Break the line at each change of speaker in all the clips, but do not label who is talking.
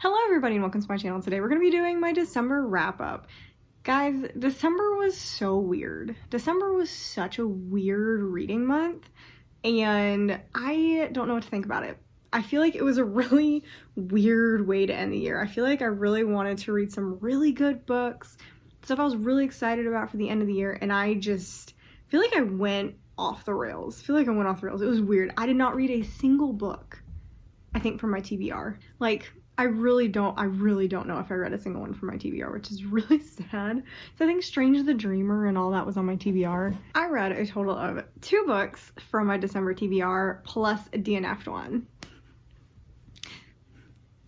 Hello everybody and welcome to my channel. Today we're going to be doing my December wrap up. Guys, December was so weird. December was such a weird reading month and I don't know what to think about it. I feel like it was a really weird way to end the year. I feel like I really wanted to read some really good books, stuff I was really excited about for the end of the year, and I just feel like I went off the rails. It was weird. I did not read a single book, I think, from my TBR. Like, I really don't know if I read a single one from my TBR, which is really sad. So I think Strange the Dreamer and all that was on my TBR. I read a total of 2 books from my December TBR plus a DNF'd one.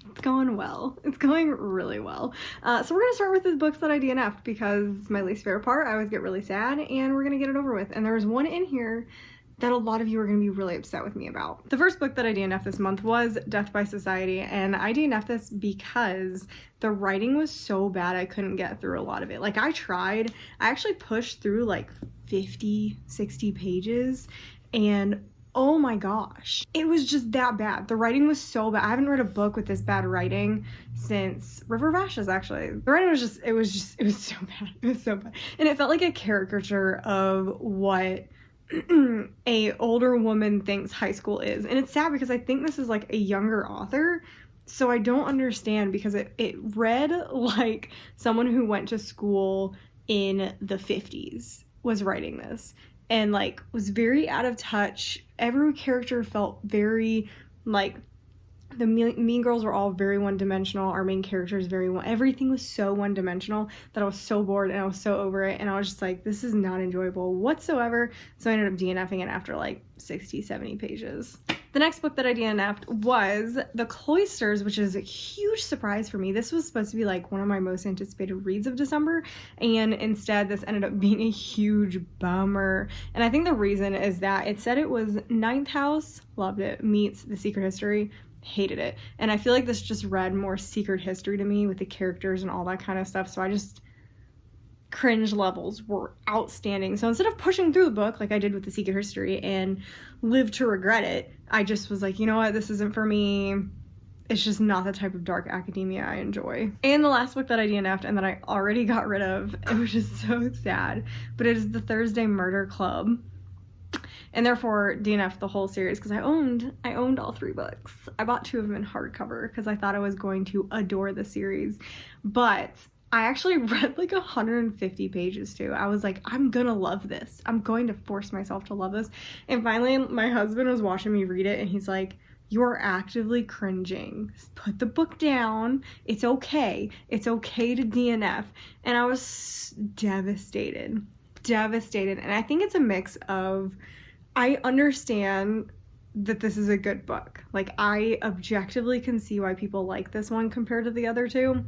It's going well. It's going really well. So we're gonna start with the books that I DNF'd because my least favorite part, I always get really sad, and we're gonna get it over with. And there's one in here that a lot of you are going to be really upset with me about. The first book that I DNF'd this month was Death by Society, and I DNF'd this because the writing was so bad I couldn't get through a lot of it. Like, I tried. I actually pushed through like 50, 60 pages, and oh my gosh, it was just that bad. The writing was so bad. I haven't read a book with this bad writing since River of Ashes, actually. The writing was it was so bad. It was so bad. And it felt like a caricature of what a older woman thinks high school is. And it's sad because I think this is like a younger author, so I don't understand, because it read like someone who went to school in the 50s was writing this, and like was very out of touch. Every character felt very like, the mean girls were all very one-dimensional. Our main character is everything was so one-dimensional that I was so bored and I was so over it, and I was just like, this is not enjoyable whatsoever. So I ended up DNFing it after like 60, 70 pages. The next book that I DNF'd was The Cloisters, which is a huge surprise for me. This was supposed to be like one of my most anticipated reads of December, and instead this ended up being a huge bummer. And I think the reason is that it said it was Ninth House, loved it, meets The Secret History, hated it. And I feel like this just read more Secret History to me with the characters and all that kind of stuff, so I just, cringe levels were outstanding. So instead of pushing through the book like I did with The Secret History and live to regret it, I just was like, you know what, this isn't for me. It's just not the type of dark academia I enjoy. And the last book that I DNF'd and that I already got rid of, it was just so sad, but it is The Thursday Murder Club. And therefore DNF'd the whole series because I owned all 3 books. I bought 2 of them in hardcover because I thought I was going to adore the series, but I actually read like 150 pages too. I was like, I'm gonna love this. I'm going to force myself to love this. And finally my husband was watching me read it and he's like, you're actively cringing. Put the book down. It's okay. It's okay to DNF. And I was devastated. And I think it's a mix of, I understand that this is a good book. Like, I objectively can see why people like this one compared to the other 2.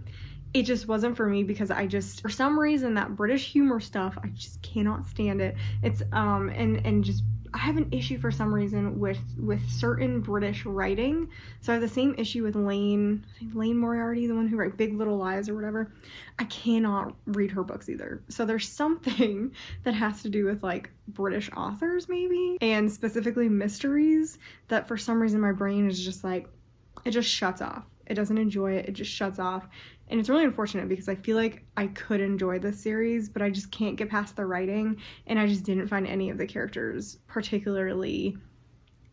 It just wasn't for me because I just, for some reason, that British humor stuff, I just cannot stand it. It's and just, I have an issue for some reason with certain British writing. So I have the same issue with Lane Moriarty, the one who wrote Big Little Lies or whatever. I cannot read her books either. So there's something that has to do with like British authors maybe, and specifically mysteries, that for some reason my brain is just like, it just shuts off. It doesn't enjoy it. It just shuts off. And it's really unfortunate because I feel like I could enjoy this series, but I just can't get past the writing, and I just didn't find any of the characters particularly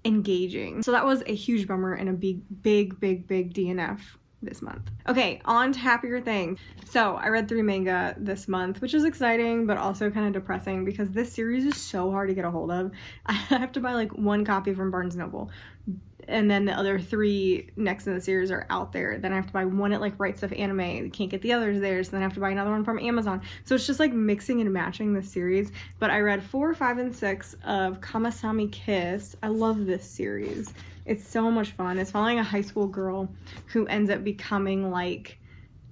engaging. So that was a huge bummer and a big DNF this month. Okay, on to happier things. So I read 3 manga this month, which is exciting, but also kind of depressing because this series is so hard to get a hold of. I have to buy like 1 copy from Barnes & Noble, and then the other 3 next in the series are out there. Then I have to buy 1 at like Right Stuff Anime. You can't get the others there, so then I have to buy another one from Amazon. So it's just like mixing and matching the series. But I read 4, 5, and 6 of Kamasami Kiss. I love this series. It's so much fun. It's following a high school girl who ends up becoming like,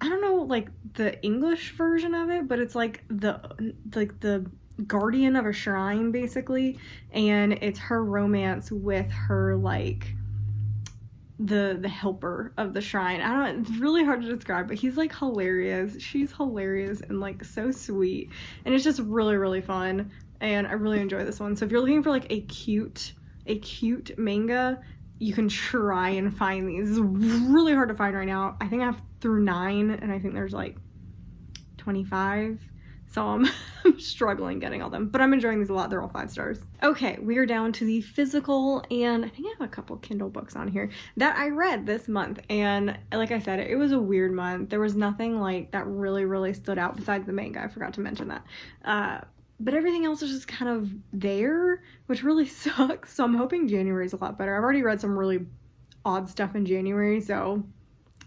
I don't know, like the English version of it, but it's like the guardian of a shrine basically, and it's her romance with her like the helper of the shrine. I don't know, it's really hard to describe, but he's like hilarious. She's hilarious and like so sweet, and it's just really fun, and I really enjoy this one. So if you're looking for like a cute manga, you can try and find these. It's really hard to find right now. I think I have through 9, and I think there's like 25. So I'm struggling getting all them, but I'm enjoying these a lot. They're all 5 stars. Okay, we are down to the physical, and I think I have a couple Kindle books on here that I read this month. And like I said, it was a weird month. There was nothing like that really stood out besides the manga. I forgot to mention that. But everything else is just kind of there, which really sucks. So I'm hoping January is a lot better. I've already read some really odd stuff in January, so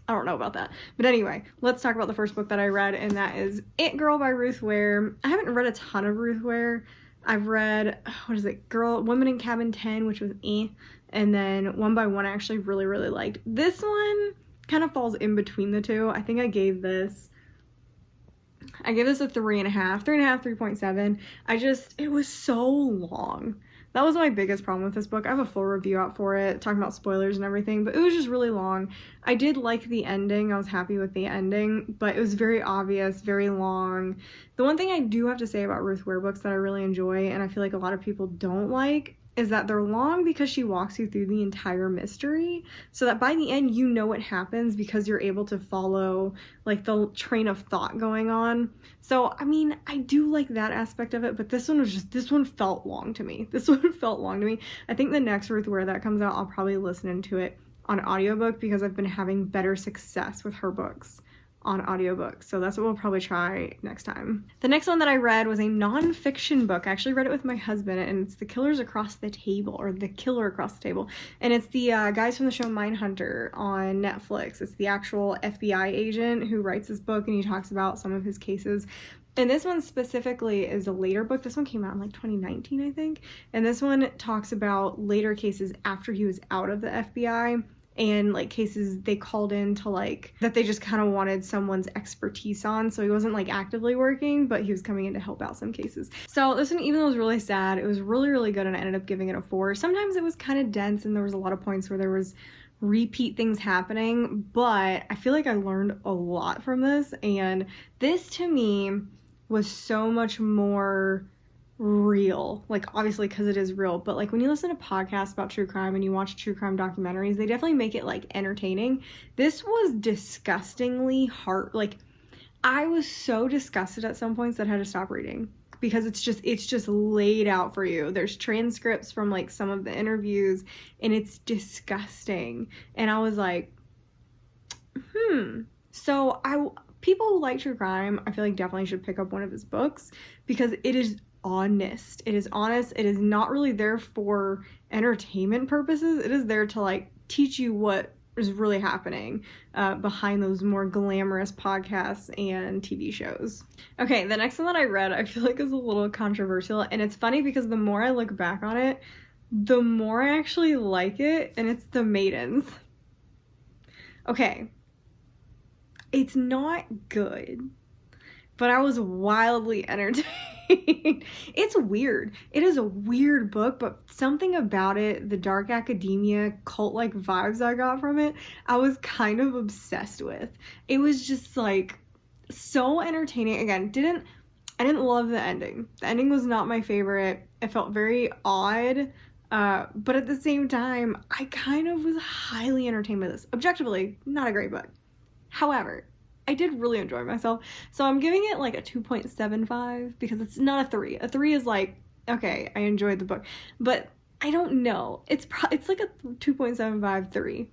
I don't know about that. But anyway, let's talk about the first book that I read, and that is It Girl by Ruth Ware. I haven't read a ton of Ruth Ware. I've read, what is it, Women in Cabin 10, which was and then One by One I actually really liked. This one kind of falls in between the two. I think I gave this a 3.5, 3.7. It was so long. That was my biggest problem with this book. I have a full review out for it, talking about spoilers and everything, but it was just really long. I did like the ending. I was happy with the ending, but it was very obvious, very long. The one thing I do have to say about Ruth Ware books that I really enjoy, and I feel like a lot of people don't like, is that they're long because she walks you through the entire mystery, so that by the end you know what happens because you're able to follow like the train of thought going on. So I mean, I do like that aspect of it, but this one felt long to me. I think the next Ruth Ware that comes out, I'll probably listen to it on audiobook because I've been having better success with her books on audiobook, so that's what we'll probably try next time. The next one that I read was a non-fiction book. I actually read it with my husband, and it's The Killer Across the Table, and it's the guys from the show Mindhunter on Netflix. It's the actual FBI agent who writes this book, and he talks about some of his cases. And this one specifically is a later book. This one came out in like 2019, I think, and this one talks about later cases after he was out of the FBI, and like cases they called in to like that they just kind of wanted someone's expertise on, so he wasn't like actively working, but he was coming in to help out some cases. So this one, even though it was really sad, it was really good, and I ended up giving it a 4. Sometimes it was kind of dense and there was a lot of points where there was repeat things happening, but I feel like I learned a lot from this, and this to me was so much more real, like obviously because it is real, but like when you listen to podcasts about true crime and you watch true crime documentaries, they definitely make it like entertaining. This was disgustingly hard. Like I was so disgusted at some points that I had to stop reading because it's just laid out for you. There's transcripts from like some of the interviews, and it's disgusting. And I was like, so people who like true crime, I feel like definitely should pick up one of his books because it is honest. It is honest. It is not really there for entertainment purposes. It is there to like teach you what is really happening behind those more glamorous podcasts and TV shows. Okay, the next one that I read, I feel like is a little controversial, and it's funny because the more I look back on it, the more I actually like it, and it's The Maidens. Okay, it's not good, but I was wildly entertained. It's weird. It is a weird book, but something about it, the dark academia cult-like vibes I got from it, I was kind of obsessed with. It was just like so entertaining. Again, I didn't love the ending. The ending was not my favorite. It felt very odd, but at the same time, I kind of was highly entertained by this. Objectively, not a great book. However, I did really enjoy myself, so I'm giving it like a 2.75 because it's not a 3. A 3 is like, okay, I enjoyed the book, but I don't know. It's like a 2.75, 3.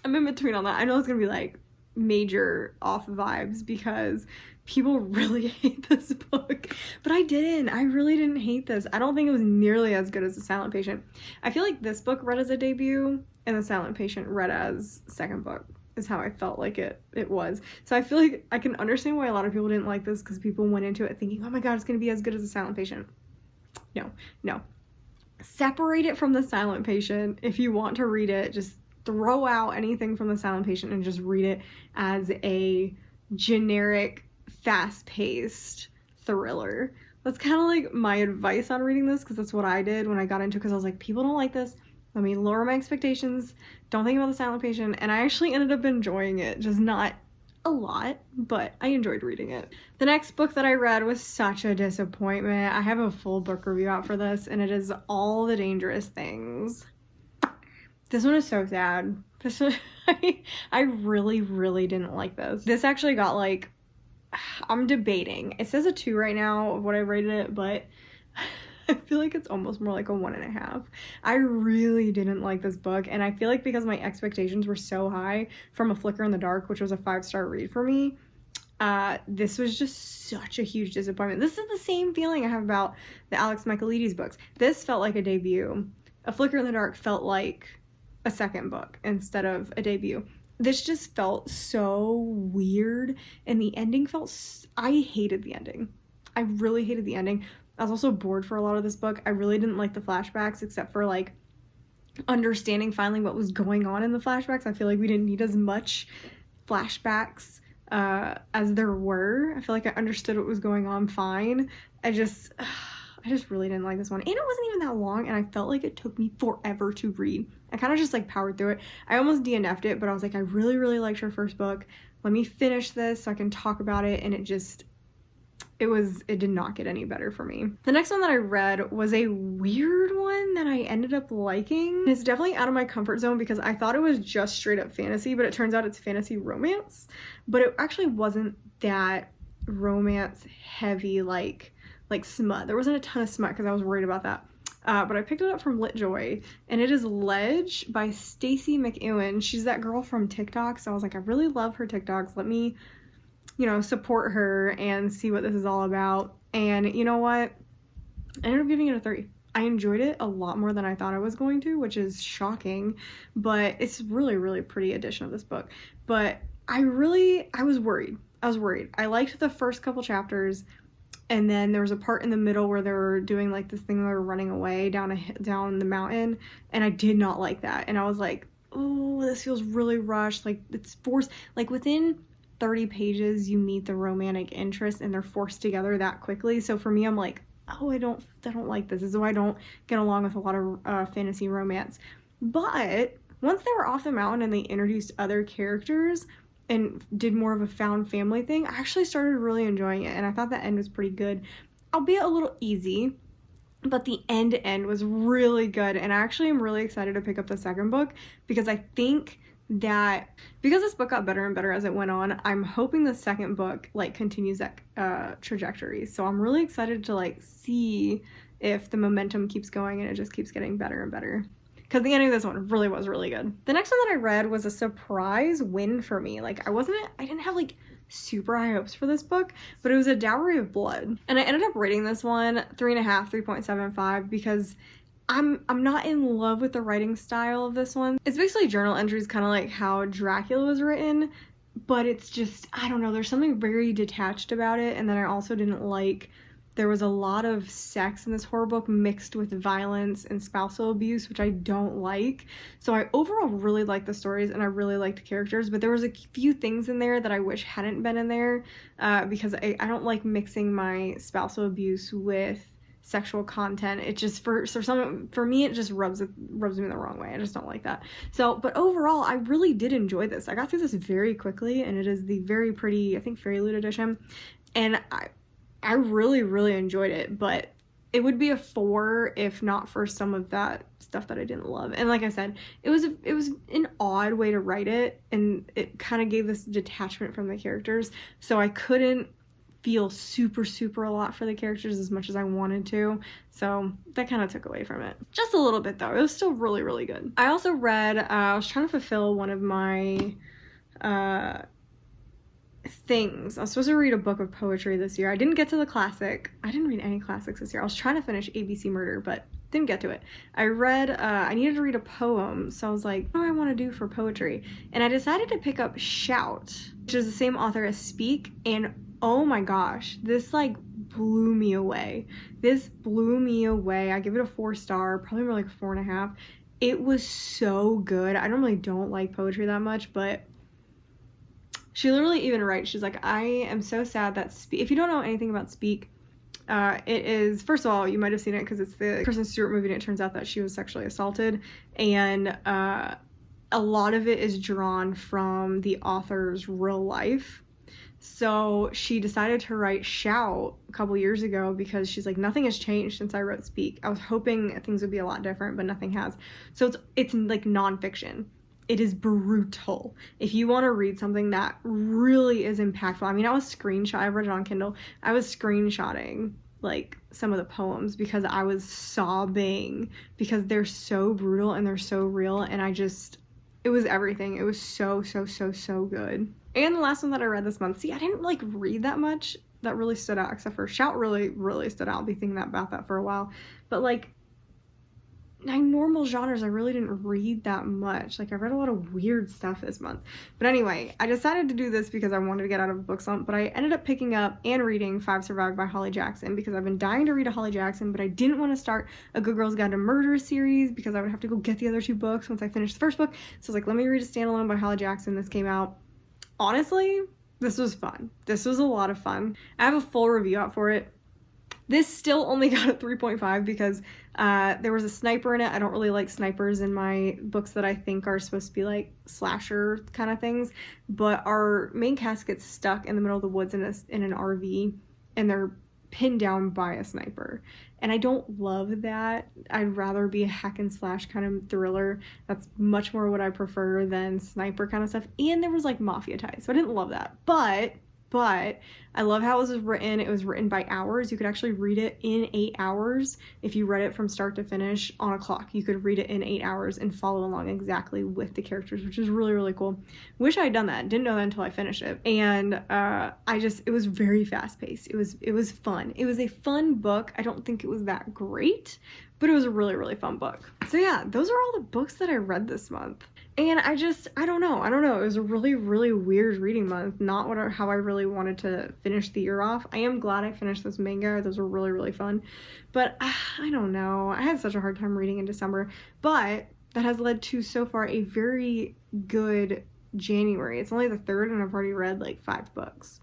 I'm in between on that. I know it's gonna be like major off vibes because people really hate this book, but I didn't. I really didn't hate this. I don't think it was nearly as good as The Silent Patient. I feel like this book read as a debut and The Silent Patient read as second book. Is how I felt like it was. So I feel like I can understand why a lot of people didn't like this, because people went into it thinking, oh my god, it's going to be as good as The Silent Patient. No. Separate it from The Silent Patient. If you want to read it, just throw out anything from The Silent Patient and just read it as a generic, fast-paced thriller. That's kind of like my advice on reading this, because that's what I did when I got into it, because I was like, people don't like this. Let me lower my expectations. Don't think about The Silent Patient. And I actually ended up enjoying it. Just not a lot, but I enjoyed reading it. The next book that I read was such a disappointment. I have a full book review out for this, and it is All the Dangerous Things. This one is so sad. This one, I really, really didn't like this. This actually got like, I'm debating. It says a 2 right now of what I rated it, but I feel like it's almost more like a 1.5. I really didn't like this book, and I feel like because my expectations were so high from A Flicker in the Dark, which was a 5-star read for me, this was just such a huge disappointment. This is the same feeling I have about the Alex Michaelides books. This felt like a debut. A Flicker in the Dark felt like a second book instead of a debut. This just felt so weird, and the ending felt... I hated the ending. I really hated the ending. I was also bored for a lot of this book. I really didn't like the flashbacks, except for like understanding finally what was going on in the flashbacks. I feel like we didn't need as much flashbacks as there were. I feel like I understood what was going on fine. I just really didn't like this one. And it wasn't even that long, and I felt like it took me forever to read. I kind of just like powered through it. I almost DNF'd it, but I was like, I really, really liked her first book. Let me finish this so I can talk about it, and it did not get any better for me. The next one that I read was a weird one that I ended up liking. It's definitely out of my comfort zone because I thought it was just straight up fantasy, but it turns out it's fantasy romance. But it actually wasn't that romance heavy like smut. There wasn't a ton of smut because I was worried about that. But I picked it up from LitJoy, and it is Ledge by Stacey McEwen. She's that girl from TikTok, so I was like, I really love her TikToks. Let me, support her and see what this is all about. And you know what? I ended up giving it a 3. I enjoyed it a lot more than I thought I was going to, which is shocking, but it's really, really pretty edition of this book. But I was worried. I liked the first couple chapters, and then there was a part in the middle where they were doing like this thing where they were running away down the mountain, and I did not like that. And I was like, oh, this feels really rushed. Like it's forced. Like within 30 pages you meet the romantic interest, and they're forced together that quickly. So for me, I'm like, oh, I don't like this. This is why I don't get along with a lot of fantasy romance. But once they were off the mountain and they introduced other characters and did more of a found family thing, I actually started really enjoying it, and I thought the end was pretty good, albeit a little easy, but the end was really good. And I actually am really excited to pick up the second book because I think that because this book got better and better as it went on, I'm hoping the second book like continues that trajectory. So I'm really excited to like see if the momentum keeps going and it just keeps getting better and better, because the ending of this one really was really good. The next one that I read was a surprise win for me. Like I didn't have like super high hopes for this book, but it was a Dowry of Blood, and I ended up rating this one 3.75 because I'm not in love with the writing style of this one. It's basically journal entries, kind of like how Dracula was written, but it's just, I don't know, there's something very detached about it. And then I also didn't like, there was a lot of sex in this horror book mixed with violence and spousal abuse, which I don't like. So I overall really liked the stories and I really liked the characters, but there was a few things in there that I wish hadn't been in there because I don't like mixing my spousal abuse with sexual content. It just for me it just rubs me the wrong way. I just don't like that. So, but overall I really did enjoy this. I got through this very quickly, and it is the very pretty, I think, Fairy Loot edition, and I really, really enjoyed it, but it would be a 4 if not for some of that stuff that I didn't love. And like I said, it was an odd way to write it, and it kind of gave this detachment from the characters, so I couldn't feel super a lot for the characters as much as I wanted to, so that kind of took away from it just a little bit, though. It was still really, really good. I also read, I was trying to fulfill one of my things. I was supposed to read a book of poetry this year. I didn't get to the classic. I didn't read any classics this year. I was trying to finish ABC Murder, but didn't get to it. I needed to read a poem, so I was like, what do I want to do for poetry? And I decided to pick up Shout, which is the same author as Speak, and oh my gosh, this like blew me away. I give it a 4-star, probably more like 4.5. It was so good. I normally don't like poetry that much, but she literally even writes, she's like, I am so sad that if you don't know anything about Speak, it is, first of all, you might have seen it because it's the Kristen Stewart movie, and it turns out that she was sexually assaulted, and a lot of it is drawn from the author's real life. So she decided to write Shout a couple years ago because she's like, nothing has changed since I wrote Speak. I was hoping things would be a lot different, but nothing has. So it's like nonfiction. It is brutal. If you want to read something that really is impactful, I mean, I've read it on Kindle. I was screenshotting like some of the poems because I was sobbing because they're so brutal and they're so real, and it was everything. It was so good. And the last one that I read this month, see, I didn't like read that much that really stood out, except for Shout really stood out. I'll be thinking about that for a while. But like, my normal genres, I really didn't read that much. Like, I read a lot of weird stuff this month. But anyway, I decided to do this because I wanted to get out of a book slump, but I ended up picking up and reading Five Survived by Holly Jackson because I've been dying to read a Holly Jackson, but I didn't want to start a Good Girl's Guide to Murder series because I would have to go get the other two books once I finished the first book. So I was like, let me read a standalone by Holly Jackson. This came out. Honestly, this was fun. This was a lot of fun. I have a full review out for it. This still only got a 3.5 because there was a sniper in it. I don't really like snipers in my books that I think are supposed to be like slasher kind of things. But our main cast gets stuck in the middle of the woods in an RV, and they're pinned down by a sniper. And I don't love that. I'd rather be a hack and slash kind of thriller. That's much more what I prefer than sniper kind of stuff. And there was like mafia ties, so I didn't love that. But I love how it was written. It was written by hours. You could actually read it in 8 hours. If you read it from start to finish on a clock, you could read it in 8 hours and follow along exactly with the characters, which is really cool. Wish I had done that. Didn't know that until I finished it. And it was very fast paced. It was fun. It was a fun book. I don't think it was that great, but it was a really fun book. So yeah, those are all the books that I read this month. And I don't know. It was a really weird reading month. Not how I really wanted to finish the year off. I am glad I finished this manga. Those were really fun. But I don't know. I had such a hard time reading in December. But that has led to, so far, a very good January. It's only the 3rd and I've already read like 5 books.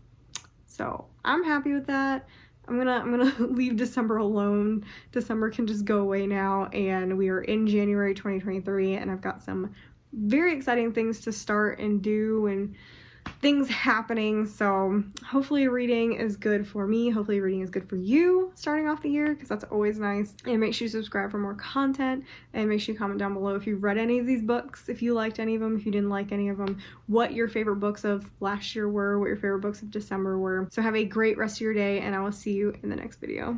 So I'm happy with that. I'm gonna leave December alone. December can just go away now, and we are in January 2023, and I've got some very exciting things to start and do and things happening. So hopefully reading is good for me. Hopefully reading is good for you starting off the year, because that's always nice. And make sure you subscribe for more content, and make sure you comment down below if you've read any of these books, if you liked any of them, if you didn't like any of them, what your favorite books of last year were, what your favorite books of December were. So have a great rest of your day, and I will see you in the next video.